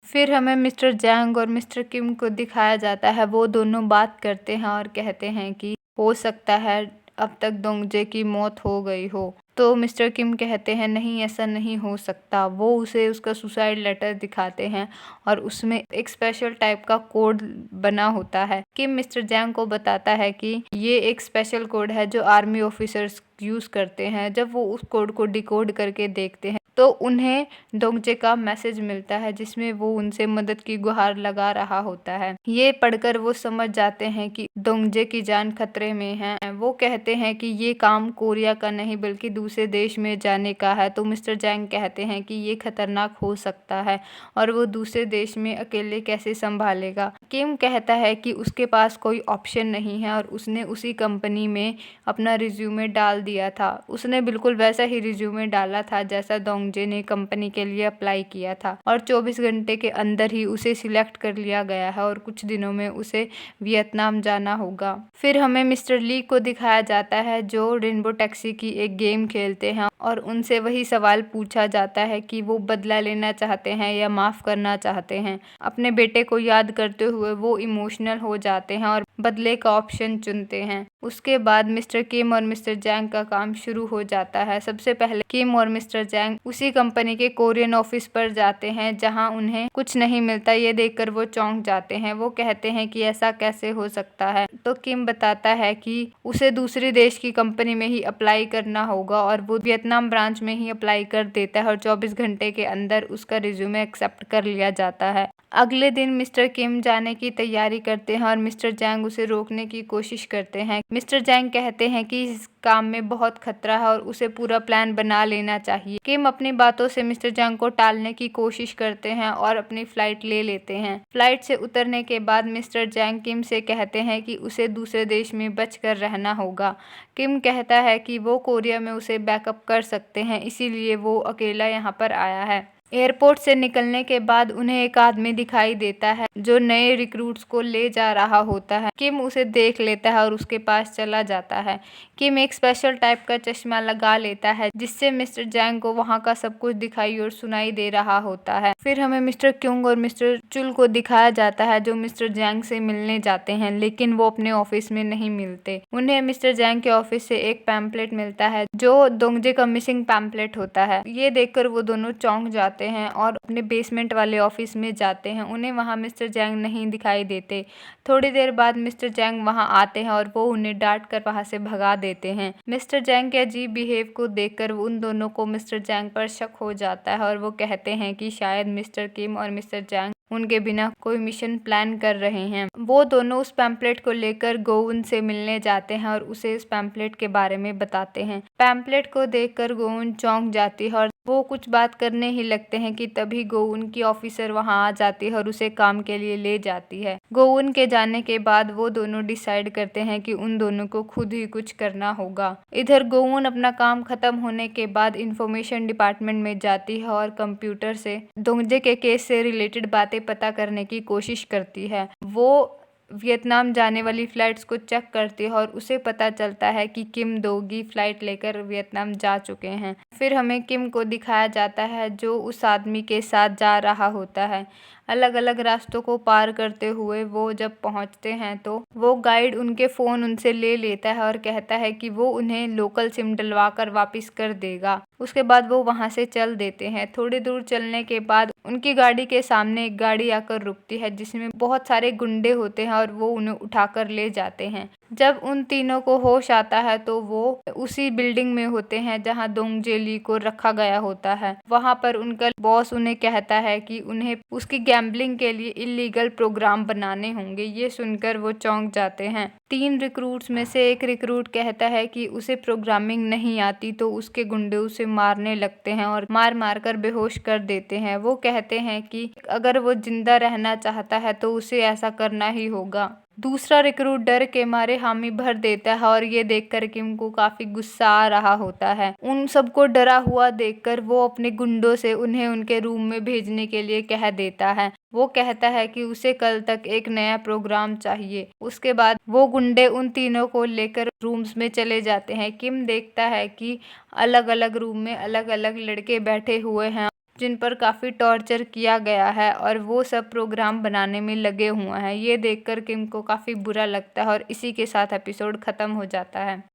फिर हमें मिस्टर जैंग और मिस्टर किम को दिखाया जाता है, वो दोनों बात करते हैं और कहते हैं कि हो सकता है अब तक दोंगजे की मौत हो गई हो। तो मिस्टर किम कहते हैं नहीं, ऐसा नहीं हो सकता। वो उसे उसका सुसाइड लेटर दिखाते हैं और उसमें एक स्पेशल टाइप का कोड बना होता है। किम मिस्टर जैंग को बताता है कि ये एक स्पेशल कोड है जो आर्मी ऑफिसर्स यूज करते हैं। जब वो उस कोड को डिकोड करके देखते हैं तो उन्हें दोंगजे का मैसेज मिलता है जिसमें वो उनसे मदद की गुहार लगा रहा होता है। ये पढ़कर वो समझ जाते हैं कि दोंगजे की जान खतरे में है। वो कहते हैं कि ये काम कोरिया का नहीं बल्कि दूसरे देश में जाने का है। तो मिस्टर जैंग कहते हैं कि ये खतरनाक हो सकता है और वो दूसरे देश में अकेले कैसे संभालेगा। किम कहता है कि उसके पास कोई ऑप्शन नहीं है और उसने उसी कंपनी में अपना रिज्यूमे डाल दिया था। उसने बिल्कुल वैसा ही रिज्यूमे डाला था जैसा दोंगजे ने कंपनी के लिए अप्लाई किया था और 24 घंटे के अंदर ही उसे सिलेक्ट कर लिया गया है और कुछ दिनों में उसे वियतनाम जाना होगा। फिर हमें मिस्टर ली को दिखाया जाता है जो रेनबो टैक्सी की एक गेम खेलते हैं और उनसे वही सवाल पूछा जाता है कि वो बदला लेना चाहते हैं या माफ करना चाहते हैं। अपने बेटे को याद करते हुए वो इमोशनल हो जाते हैं और बदले का ऑप्शन चुनते हैं। उसके बाद मिस्टर किम और मिस्टर जैंग का काम शुरू हो जाता है। सबसे पहले किम और मिस्टर जैंग उसी कंपनी के कोरियन ऑफिस पर जाते हैं जहां उन्हें कुछ नहीं मिलता। ये देखकर वो चौंक जाते हैं। वो कहते हैं कि ऐसा कैसे हो सकता है। तो किम बताता है कि उसे दूसरे देश की कंपनी में ही अप्लाई करना होगा और वो वियतनाम ब्रांच में ही अप्लाई कर देता है और 24 घंटे के अंदर उसका रिज्यूमे एक्सेप्ट कर लिया जाता है। अगले दिन मिस्टर किम जाने की तैयारी करते हैं और मिस्टर जैंग उसे रोकने की कोशिश करते हैं। मिस्टर जैंग कहते हैं कि इस काम में बहुत खतरा है और उसे पूरा प्लान बना लेना चाहिए। किम अपनी बातों से मिस्टर जैंग को टालने की कोशिश करते हैं और अपनी फ्लाइट ले लेते हैं। फ्लाइट से उतरने के बाद मिस्टर जैंग किम से कहते हैं कि उसे दूसरे देश में बचकर रहना होगा। किम कहता है कि वो कोरिया में उसे बैकअप कर सकते हैं, इसीलिए वो अकेला यहाँ पर आया है। एयरपोर्ट से निकलने के बाद उन्हें एक आदमी दिखाई देता है जो नए रिक्रूट्स को ले जा रहा होता है। किम उसे देख लेता है और उसके पास चला जाता है। किम एक स्पेशल टाइप का चश्मा लगा लेता है जिससे मिस्टर जैंग को वहाँ का सब कुछ दिखाई और सुनाई दे रहा होता है। फिर हमें मिस्टर क्योंग और मिस्टर चुल को दिखाया जाता है जो मिस्टर जैंग से मिलने जाते हैं, लेकिन वो अपने ऑफिस में नहीं मिलते। उन्हें मिस्टर जैंग के ऑफिस से एक पैम्पलेट मिलता है जो दोंगजे का मिसिंग पैम्पलेट होता है। ये देखकर वो दोनों चौंक जाते हैं और अपने बेसमेंट वाले ऑफिस में जाते हैं। उन्हें वहां मिस्टर जैंग नहीं दिखाई देते। थोड़ी देर बाद मिस्टर जैंग वहां आते हैं और वो उन्हें डांट कर वहां से भगा देते हैं। मिस्टर जैंग के अजीब बिहेव को देखकर उन दोनों को मिस्टर जैंग पर शक हो जाता है और वो कहते हैं कि शायद मिस्टर किम और मिस्टर जैंग उनके बिना कोई मिशन प्लान कर रहे हैं। वो दोनों उस पैम्पलेट को लेकर गोउन से मिलने जाते हैं और उसे इस पैम्पलेट के बारे में बताते हैं। पैम्पलेट को देखकर गोउन चौंक जाती है और वो कुछ बात करने ही लगते हैं कि तभी गोउन की ऑफिसर वहां आ जाती है और उसे काम के लिए ले जाती है। गोउन के जाने के बाद वो दोनों डिसाइड करते हैं कि उन दोनों को खुद ही कुछ करना होगा। इधर गोउन अपना काम खत्म होने के बाद इंफॉर्मेशन डिपार्टमेंट में जाती है और कंप्यूटर से दोंगजे के केस से रिलेटेड बातें पता करने की कोशिश करती है। वो वियतनाम जाने वाली फ्लाइट्स को चेक करती है और उसे पता चलता है कि किम दोगी फ्लाइट लेकर वियतनाम जा चुके हैं। फिर हमें किम को दिखाया जाता है जो उस आदमी के साथ जा रहा होता है। अलग अलग रास्तों को पार करते हुए वो जब पहुंचते हैं तो वो गाइड उनके फ़ोन उनसे ले लेता है और कहता है कि वो उन्हें लोकल सिम डलवा कर वापस कर देगा। उसके बाद वो वहां से चल देते हैं। थोड़ी दूर चलने के बाद उनकी गाड़ी के सामने एक गाड़ी आकर रुकती है जिसमें बहुत सारे गुंडे होते हैं और वो उन्हें उठाकर ले जाते हैं। जब उन तीनों को होश आता है तो वो उसी बिल्डिंग में होते हैं जहां दोंगजे ली को रखा गया होता है। वहां पर उनका बॉस उन्हें कहता है कि उन्हें उसकी गैम्बलिंग के लिए इलीगल प्रोग्राम बनाने होंगे। ये सुनकर वो चौंक जाते हैं। 3 रिक्रूट्स में से एक रिक्रूट कहता है कि उसे प्रोग्रामिंग नहीं आती तो उसके गुंडे उसे मारने लगते हैं और मार मार कर बेहोश कर देते हैं। वो कहते हैं कि अगर वो जिंदा रहना चाहता है तो उसे ऐसा करना ही होगा। दूसरा रिक्रूट डर के मारे हामी भर देता है और ये देखकर किम को काफी गुस्सा आ रहा होता है। उन सबको डरा हुआ देखकर वो अपने गुंडों से उन्हें उनके रूम में भेजने के लिए कह देता है। वो कहता है कि उसे कल तक एक नया प्रोग्राम चाहिए। उसके बाद वो गुंडे उन तीनों को लेकर रूम्स में चले जाते हैं। किम देखता है कि अलग अलग रूम में अलग अलग लड़के बैठे हुए हैं। जिन पर काफ़ी टॉर्चर किया गया है और वो सब प्रोग्राम बनाने में लगे हुए हैं। ये देखकर किम को काफ़ी बुरा लगता है और इसी के साथ एपिसोड ख़त्म हो जाता है।